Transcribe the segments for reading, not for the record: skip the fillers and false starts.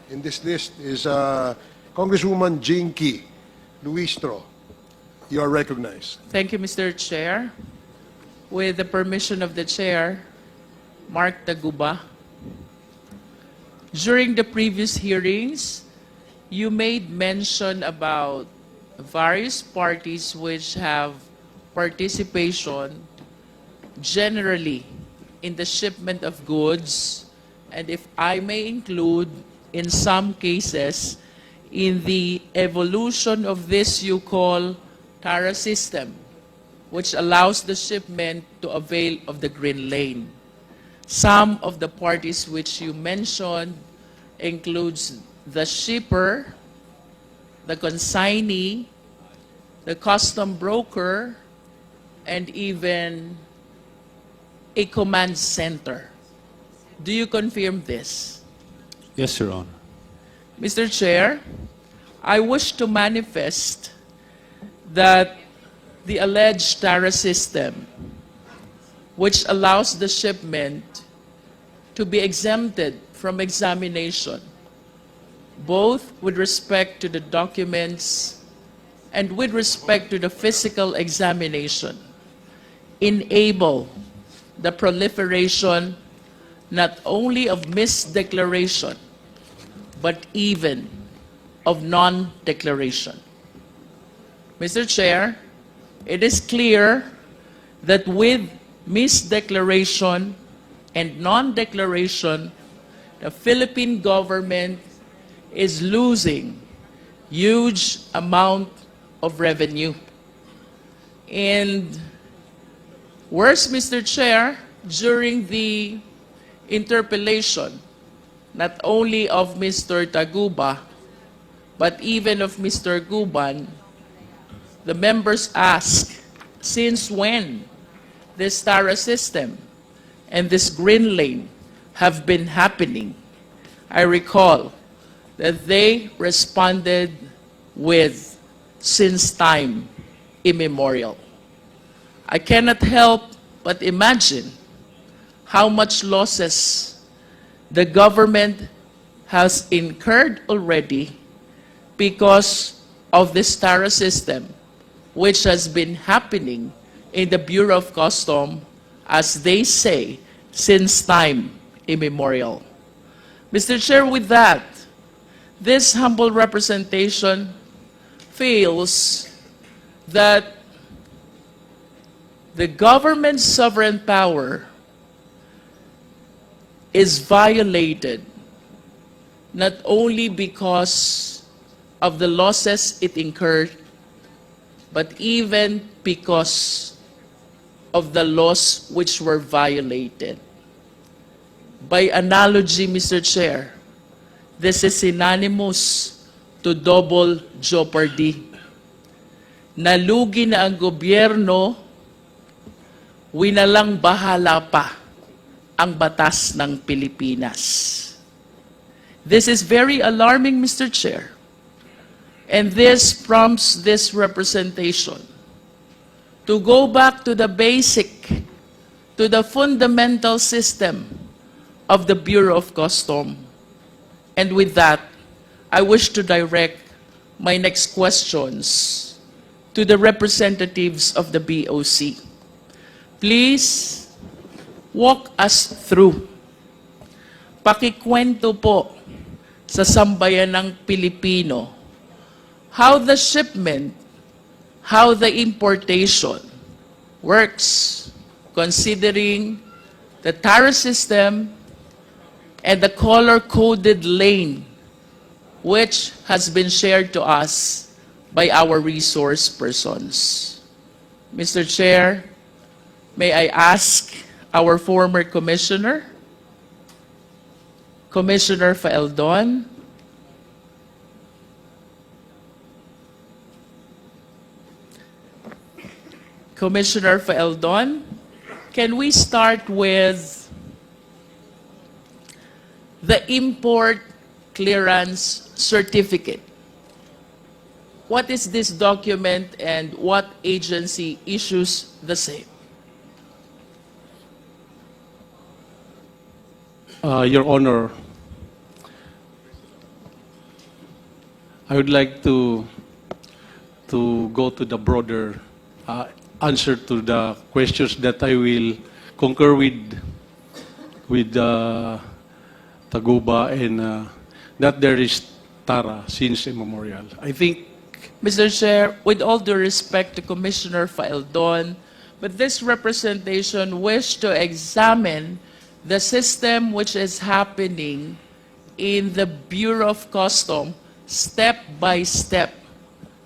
in this list is Congresswoman Cong Luistro. You are recognized. Thank you, Mr. Chair. With the permission of the Chair, Mark Taguba. During the previous hearings, you made mention about various parties which have participation generally in the shipment of goods, and if I may include, in some cases, in the evolution of this you call SARA system, which allows the shipment to avail of the green lane. Some of the parties which you mentioned includes the shipper, the consignee, the custom broker, and even a command center. Do you confirm this? Yes, Your Honor. Mr. Chair, I wish to manifest that the alleged SARA system, which allows the shipment to be exempted from examination, both with respect to the documents and with respect to the physical examination, enable the proliferation not only of misdeclaration, but even of non-declaration. Mr. Chair, it is clear that with misdeclaration and non-declaration, the Philippine government is losing huge amount of revenue. And worse, Mr. Chair, during the interpellation, not only of Mr. Taguba, but even of Mr. Guban, the members ask, since when this SARA system and this green lane have been happening? I recall that they responded with, since time immemorial. I cannot help but imagine how much losses the government has incurred already because of this SARA system, which has been happening in the Bureau of Customs, as they say, since time immemorial. Mr. Chair, with that, this humble representation feels that the government's sovereign power is violated not only because of the losses it incurred, but even because of the laws which were violated. By analogy, Mr. Chair, this is synonymous to double jeopardy. Nalugi na ang gobyerno, winalang bahala pa ang batas ng Pilipinas. This is very alarming, Mr. Chair. And this prompts this representation to go back to the basic, to the fundamental system of the Bureau of Customs. And with that, I wish to direct my next questions to the representatives of the BOC. Please walk us through. Pakikwento po sa sambayanang Pilipino how the shipment, how the importation works, considering the SARA system and the color-coded lane, which has been shared to us by our resource persons. Mr. Chair, may I ask our former commissioner, Commissioner Faeldon, Commissioner Faeldon, can we start with the import clearance certificate? What is this document and what agency issues the same? Your Honor, I would like to go to the broader answer to the questions that I will concur with Taguba and that there is Tara since immemorial. I think Mr. Chair, with all due respect to Commissioner Faeldon, but this representation wished to examine the system which is happening in the Bureau of Customs step by step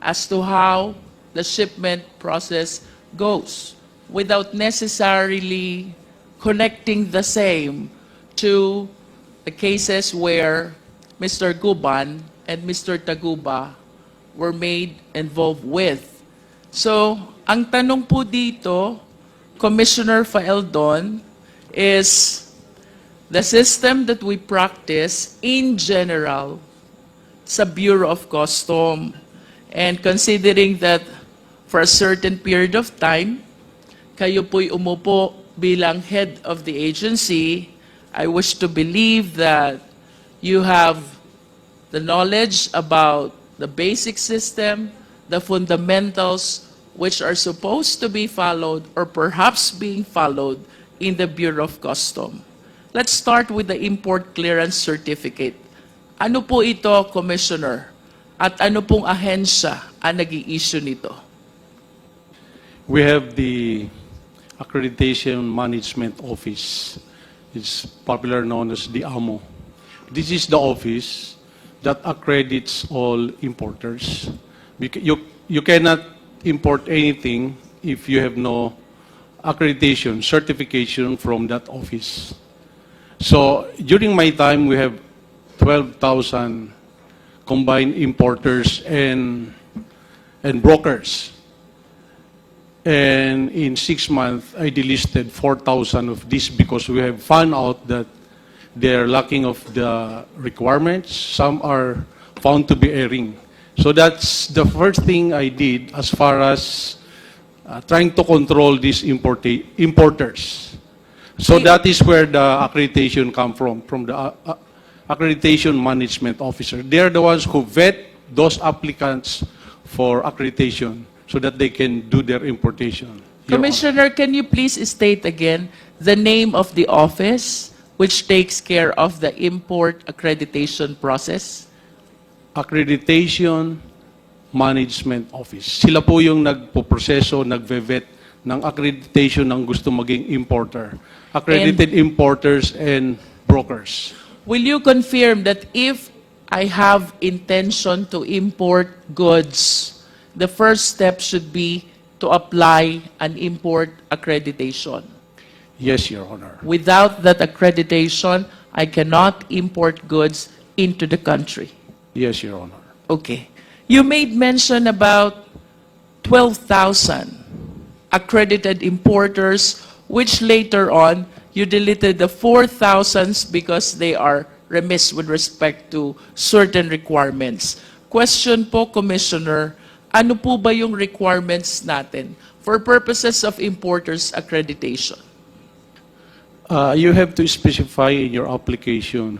as to how the shipment process goes without necessarily connecting the same to the cases where Mr. Guban and Mr. Taguba were made involved with. So, ang tanong po dito, Commissioner Faeldon, is the system that we practice in general sa Bureau of Customs, and considering that for a certain period of time, kayo po'y umupo bilang head of the agency, I wish to believe that you have the knowledge about the basic system, the fundamentals which are supposed to be followed or perhaps being followed in the Bureau of Customs. Let's start with the import clearance certificate. Ano po ito, Commissioner? At ano pong ahensya ang nag-i-issue nito? we have the Accreditation Management Office. It's popular known as the AMO. This is the office that accredits all importers. You cannot import anything if you have no accreditation, certification from that office. So during my time, we have 12,000 combined importers and brokers. And in 6 months, I delisted 4,000 of this because we have found out that they're lacking of the requirements. Some are found to be erring. So that's the first thing I did as far as trying to control these importers. So that is where the accreditation come from the Accreditation Management Officer. They're the ones who vet those applicants for accreditation so that they can do their importation. Your Commissioner, can you please state again the name of the office which takes care of the import accreditation process? Accreditation Management Office. Sila po yung nagpo-proseso, nagve-vet ng accreditation ng gusto maging importer. Accredited importers and brokers. Will you confirm that if I have intention to import goods, the first step should be to apply an import accreditation? Yes, Your Honor. Without that accreditation, I cannot import goods into the country. Yes, Your Honor. Okay. You made mention about 12,000 accredited importers, which later on you deleted the 4,000 because they are remiss with respect to certain requirements. Question po, Commissioner, ano po ba yung requirements natin for purposes of importers accreditation? You have to specify in your application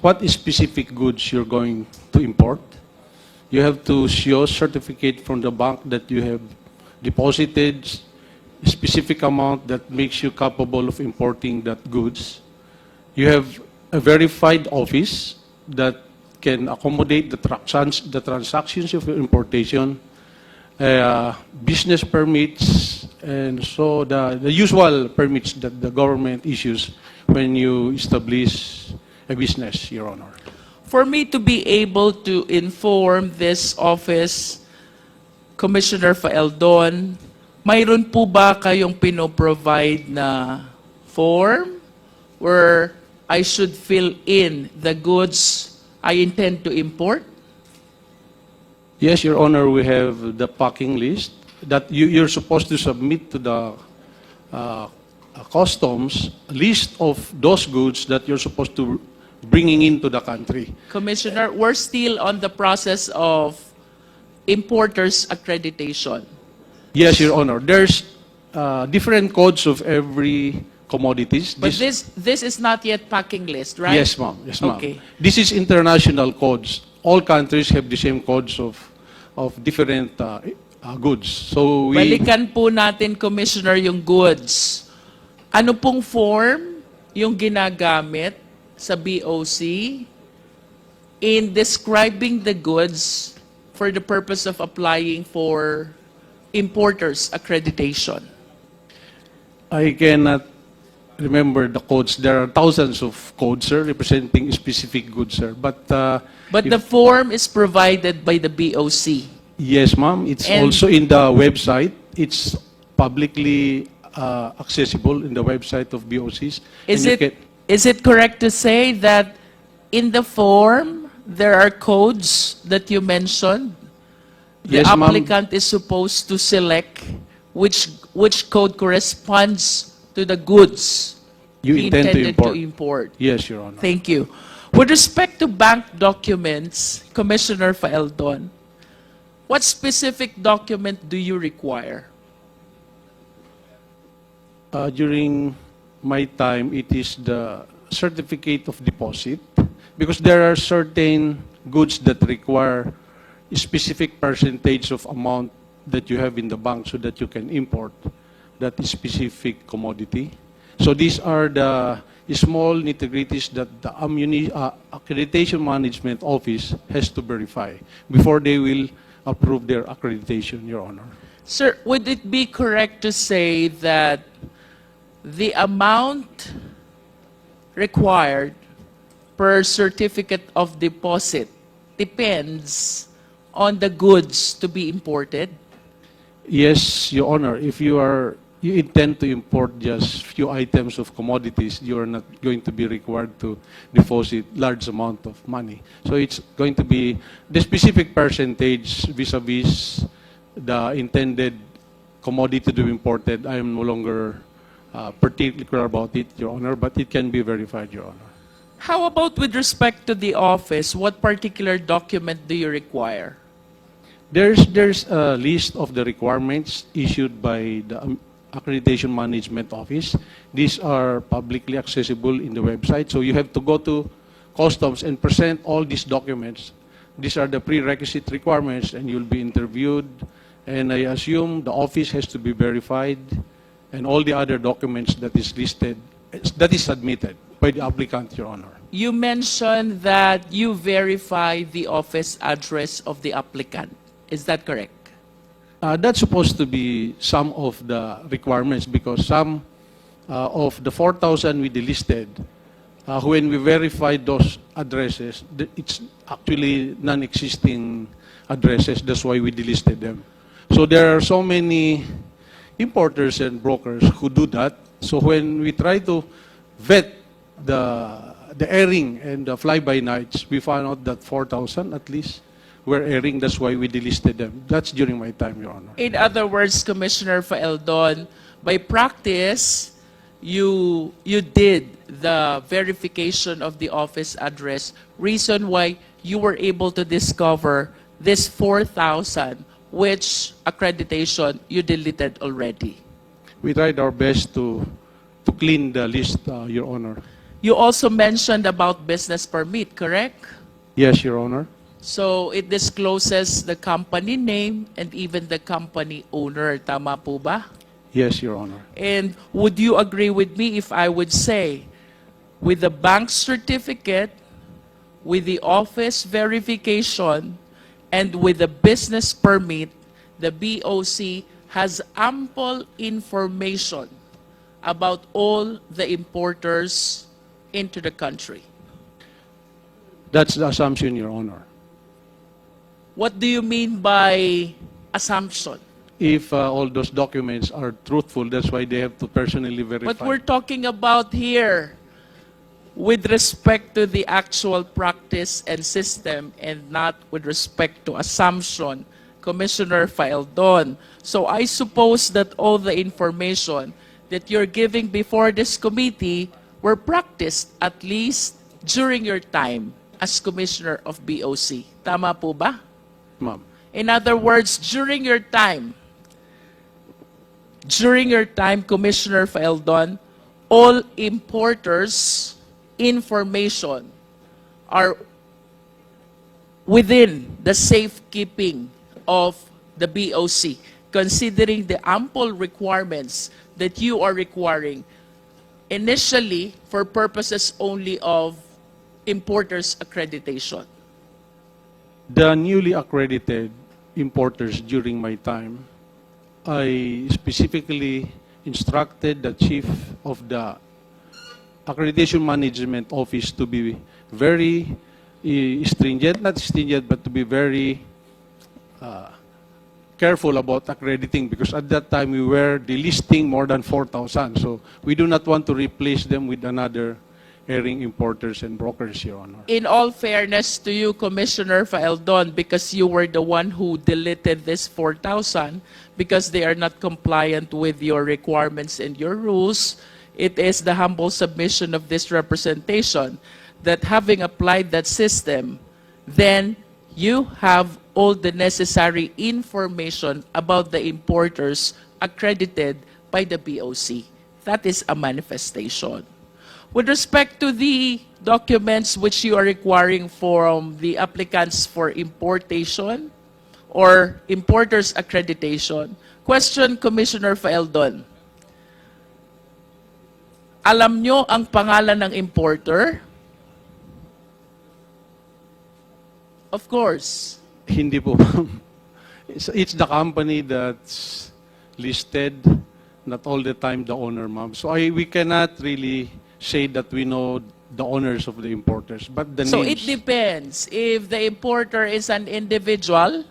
what specific goods you're going to import. You have to show certificate from the bank that you have deposited a specific amount that makes you capable of importing that goods. You have a verified office that can accommodate the transactions of your importation, business permits, and so the usual permits that the government issues when you establish a business, Your Honor. For me to be able to inform this office, Commissioner Faeldon, mayroon po ba kayong pinoprovide na form where I should fill in the goods I intend to import? Yes, Your Honor, we have the packing list that you're supposed to submit to the customs list of those goods that you're supposed to bringing into the country. Commissioner, we're still on the process of importers accreditation. Yes, Your Honor. There's different codes of every commodities. But this is not yet packing list, right? Yes, ma'am. Yes, ma'am. Okay. This is international codes all countries have the same codes of different goods. So we Balikan po natin, Commissioner, yung goods. Ano pong form yung ginagamit sa BOC in describing the goods for the purpose of applying for importers accreditation? I cannot remember the codes. There are thousands of codes, sir, representing specific goods, sir. But But the form is provided by the BOC. yes, ma'am, it's And- also in the website. It's publicly accessible in the website of BOCs. Is And you it correct to say that in the form there are codes that you mentioned? The Yes, ma'am. applicant is supposed to select which code corresponds to the goods You he intend to intended to import. Yes, Your Honor. Thank you. With respect to bank documents, Commissioner Faeldon, what specific document do you require? During my time, it is the certificate of deposit because there are certain goods that require a specific percentage of amount that you have in the bank so that you can import that specific commodity. So these are the small nitty-gritties that the Accreditation Management Office has to verify before they will approve their accreditation, Your Honor. Sir, would it be correct to say that the amount required per certificate of deposit depends on the goods to be imported? Yes, Your Honor. If you intend to import just few items of commodities, you are not going to be required to deposit large amount of money. So it's going to be the specific percentage vis-a-vis the intended commodity to be imported. I am no longer particular about it, Your Honor, but it can be verified, Your Honor. How about with respect to the office? What particular document do you require? There's a list of the requirements issued by the Accreditation Management Office. These are publicly accessible in the website. So you have to go to Customs and present all these documents. These are the prerequisite requirements, and you'll be interviewed. And I assume the office has to be verified, and all the other documents that is listed, that is submitted by the applicant, Your Honor. You mentioned that you verify the office address of the applicant. Is that correct? That's supposed to be some of the requirements because some of the 4,000 we delisted, when we verified those addresses, it's actually non-existing addresses. That's why we delisted them. So there are so many importers and brokers who do that. So when we try to vet the airing and the fly-by-nights, we found out that 4,000 at least were airing. That's why we delisted them. That's during my time, Your Honor. In other words, Commissioner Faeldon, by practice, you did the verification of the office address. Reason why you were able to discover this 4,000, which accreditation you deleted already. We tried our best to clean the list, Your Honor. You also mentioned about business permit, correct? Yes, Your Honor. So it discloses the company name and even the company owner. Tama po ba? Yes, Your Honor. And would you agree with me if I would say, with the bank certificate, with the office verification, and with the business permit, the BOC has ample information about all the importers into the country? That's the assumption, Your Honor. What do you mean by assumption? If all those documents are truthful, that's why they have to personally verify. But we're talking about here with respect to the actual practice and system and not with respect to assumption, Commissioner Faeldon. So I suppose that all the information that you're giving before this committee were practiced at least during your time as Commissioner of BOC. Tama po ba? Ma'am. In other words, during your time, Commissioner Faeldon, all importers' information are within the safekeeping of the BOC, considering the ample requirements that you are requiring initially for purposes only of importers accreditation? The newly accredited importers during my time, I specifically instructed the chief of the accreditation management office to be very stringent, not stringent, but to be very careful about accrediting, because at that time we were delisting more than 4,000. So we do not want to replace them with another herring importers and brokers, Your Honor. In all fairness to you, Commissioner Faeldon, because you were the one who deleted this 4,000 because they are not compliant with your requirements and your rules, it is the humble submission of this representation that having applied that system, then you have all the necessary information about the importers accredited by the BOC. That is a manifestation. With respect to the documents which you are requiring from the applicants for importation or importers accreditation, question Commissioner Faeldon. Alam nyo ang pangalan ng importer? Of course. Hindi po, ma'am. It's the company that's listed, not all the time the owner, ma'am. So we cannot really say that we know the owners of the importers, but the So names. it depends. If the importer is an individual,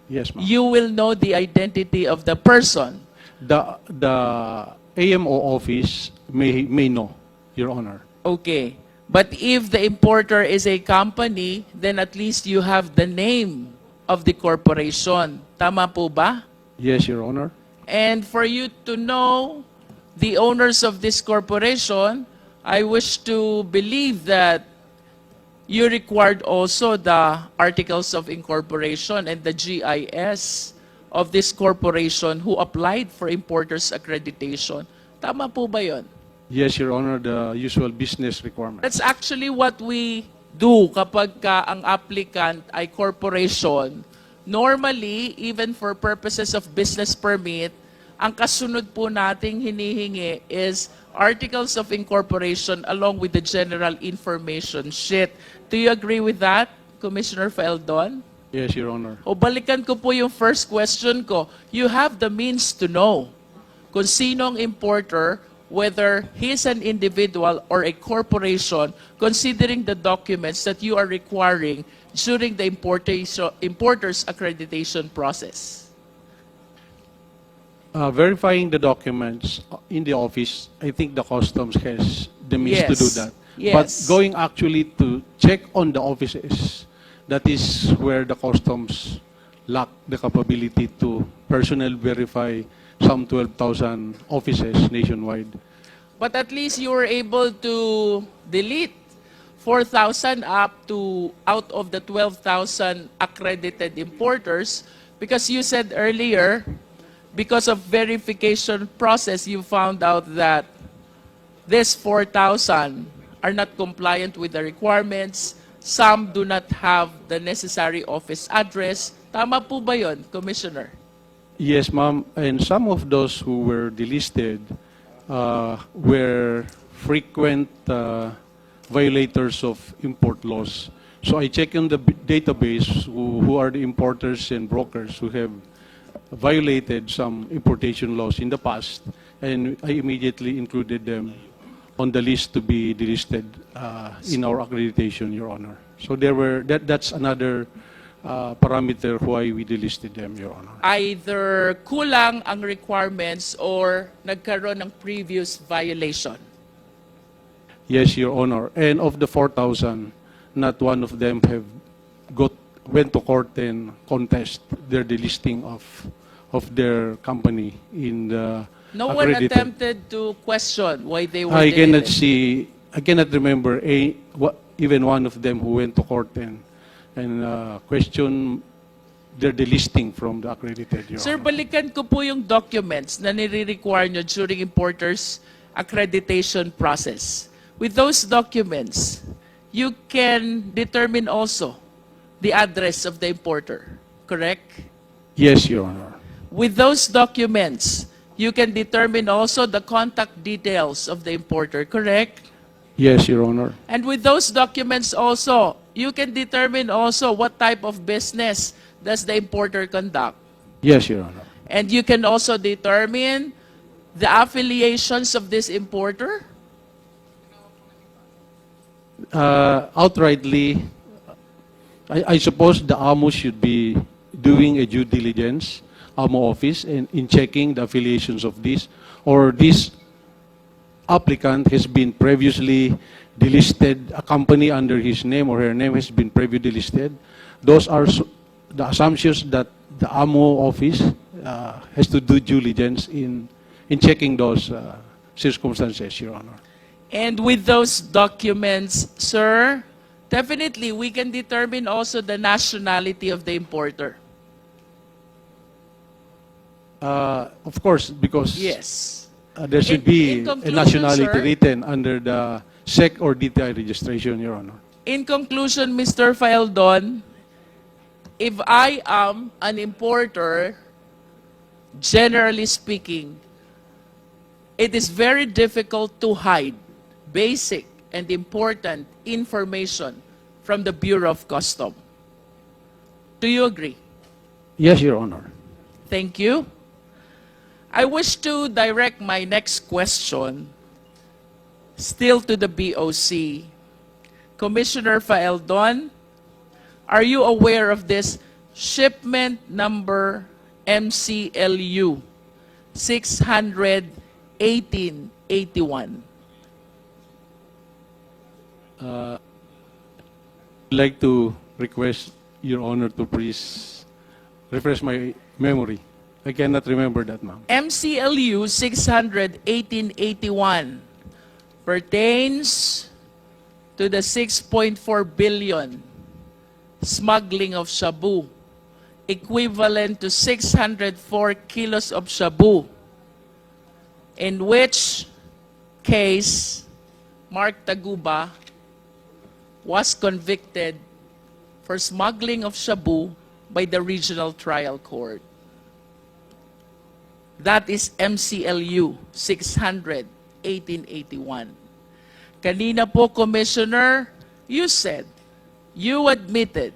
Yes, ma'am. you will know the identity of the person. The AMO office may know, Your Honor. Okay. But if the importer is a company, then at least you have the name of the corporation. Tama po ba? Yes, Your Honor. And for you to know the owners of this corporation, I wish to believe that you required also the articles of incorporation and the GIS of this corporation who applied for importers accreditation. Tama po ba yun? Yes, Your Honor, the usual business requirement. That's actually what we do kapag ka ang applicant ay corporation. Normally, even for purposes of business permit, ang kasunod po nating hinihingi is articles of incorporation along with the general information sheet. Do you agree with that, Commissioner Faeldon? Yes, Your Honor. O balikan ko po yung first question ko. You have the means to know kung sino ang importer, whether he's an individual or a corporation, considering the documents that you are requiring during the importer's accreditation process. Verifying the documents in the office, I think the customs has the means to do Yes. that. Yes. But going actually to check on the offices, that is where the customs lack the capability to personally verify some 12,000 offices nationwide. But at least you were able to delete 4,000 out of the 12,000 accredited importers, because you said earlier, because of verification process, you found out that this 4,000 are not compliant with the requirements. Some do not have the necessary office address. Tama po ba yun, Commissioner? Yes, ma'am. And some of those who were delisted were frequent violators of import laws. So I checked in the database who are the importers and brokers who have violated some importation laws in the past, and I immediately included them on the list to be delisted in our accreditation, Your Honor. So that's another parameter why we delisted them, Your Honor. Either kulang ang requirements or nagkaroon ng previous violation. Yes, Your Honor. And of the 4,000, not one of them went to court and contest their delisting of their company in the No one accredited. attempted to question why they were I cannot deleted. I cannot remember even one of them who went to court and question their delisting from the accredited, Your Sir, Honor. balikan ko po yung documents na nire-require nyo during importers accreditation process. With those documents, you can determine also the address of the importer, correct? Yes, Your Honor. With those documents, you can determine also the contact details of the importer, correct? Yes, Your Honor. And with those documents also, you can determine also what type of business does the importer conduct. Yes, Your Honor. And you can also determine the affiliations of this importer. Outrightly, I suppose the AMO should be doing a due diligence, AMO office, in checking the affiliations of this, or this applicant has been previously delisted, a company under his name or her name has been previously delisted. Those are the assumptions that the AMO office has to do due diligence in checking those circumstances, Your Honor. And with those documents, sir, definitely we can determine also the nationality of the importer. Of course, because Yes. there should be In a conclusion, nationality sir, written under the SEC or DTI registration, Your Honor. In conclusion, Mr. Faeldon, if I am an importer, generally speaking, it is very difficult to hide basic and important information from the Bureau of Customs. Do you agree? Yes, Your Honor. Thank you. I wish to direct my next question still to the BOC. Commissioner Faeldon, are you aware of this shipment number MCLU 61881? I'd like to request Your Honor to please refresh my memory. I cannot remember that, ma'am. MCLU 61881 pertains to the 6.4 billion smuggling of shabu, equivalent to 604 kilos of shabu, in which case Mark Taguba was convicted for smuggling of shabu by the Regional Trial Court. That is MCLU 61881. Kanina po, Commissioner, you said, you admitted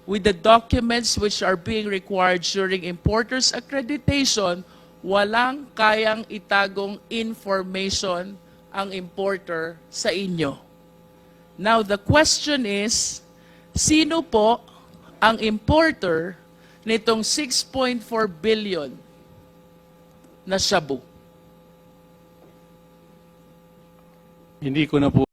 with the documents which are being required during importer's accreditation, walang kayang itagong information ang importer sa inyo. Now, the question is, sino po ang importer nitong 6.4 billion na shabu? Hindi ko na po